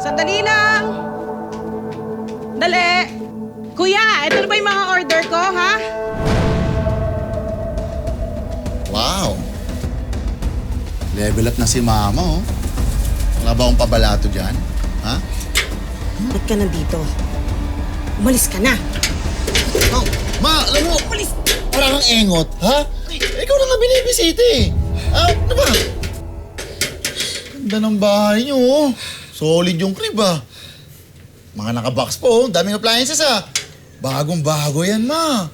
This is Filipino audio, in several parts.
Sandali lang! Dali! Kuya, ito na ba yung mga order ko, ha? Wow! Level up na si Mama, oh. Wala ba akong pabalato dyan? Ha? Ba't ka nandito? Umalis ka na! Oh, Ma, alam mo, Umalis! parang kang engot, ha? Ikaw na nga binibisita eh. Ano ba? Ganda ng bahay niyo, oh. Solid yung crib, ah. Mga nakabox po, oh. Daming appliances, ah. Bagong-bago yan, Ma.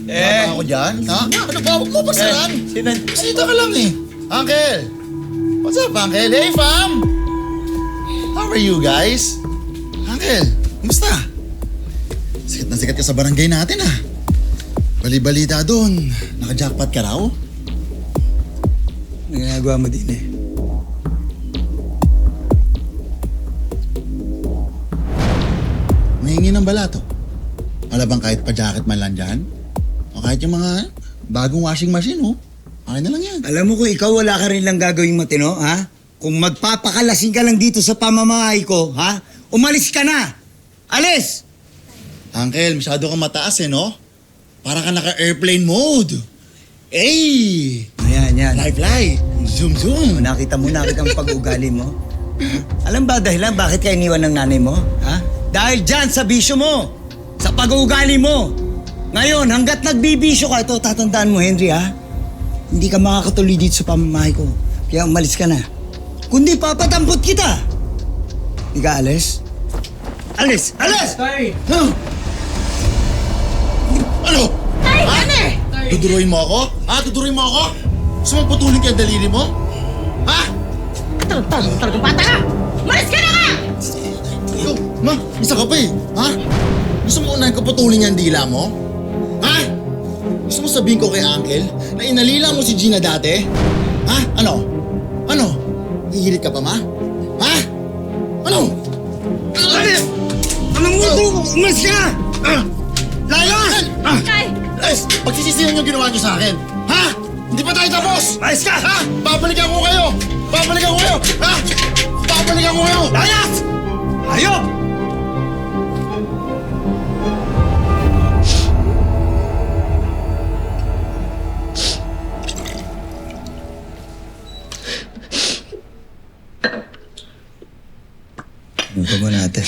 Tama ako dyan, ha? Ano ba? Huwag mo pasaran. Salita ka lang, eh. Uncle! What's up, Uncle? Hey, fam! How are you guys? Uncle, kumusta? Sikat na sikat ka sa barangay natin, ah. Bali-balita doon. Naka-jackpot ka raw? Ang ginagawa mo din eh. Mahingi ng balato. Wala bang kahit pa-jacket man lang dyan? O kahit yung mga bagong washing machine, oh. Okay na lang yan. Alam mo kung ikaw wala ka rin lang gagawing matino, ha? Kung magpapakalasing ka lang dito sa pamamahay ko, ha? Umalis ka na! Alis! Uncle, masyado kang mataas, eh, no? Para ka naka-airplane mode. Hey! Yan. Fly! Zoom, zoom! Nakita mo ang pag-ugali mo? Ha? Alam ba dahilan bakit ka iniwan ng nanay mo? Ha? Dahil dyan sa bisyo mo! Sa pag-ugali mo! Ngayon, hanggat nagbibisyo ka, ito tatandaan mo, Henry, ha? Hindi ka makakatuloy dito sa pamamahay ko. Kaya umalis ka na. Kundi papatampot kita! Hindi ka alis? Alis! Alis! Tay! Huh? Ano? Ay! Ano eh? Tuduruin mo ako? Ha? Tuduruin mo ako? Gusto mong putulin ka ang daliri mo? Ha? Talagang bata ka! Umalis ka na nga! Ikaw, Ma, isa ka pa eh. Ha? Gusto mo unahin ko putulin yung dila mo? Ha? Gusto mo sabihin ko kay Uncle na inalila mo si Gina dati? Ha? Ano? Ano? Hihilit ka pa, Ma? Ha? Ano? Alis! Anong mundo mo? Umalis ka na! Layas! Ay! Guys, pagsisisihan yung ginawa niyo sa akin. Ha? Hindi pa tayo tapos! Alis ka! Ha? Babalikan ko kayo! Babalikan ko kayo! Ha? Babalikan ko kayo! Layas! Hayop! Ano ba natin?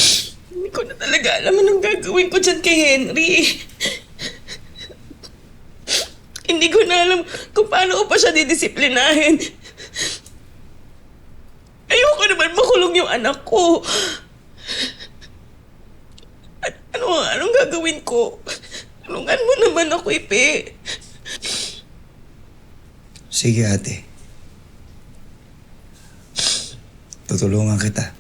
Hindi ko na talaga alam anong gagawin ko dyan kay Henry. Hindi ko na alam kung paano ko pa siya didisiplinahin. Ayoko naman makulong yung anak ko. Anong gagawin ko? Tulungan mo naman ako, Ipe. Sige ate. Tutulungan kita.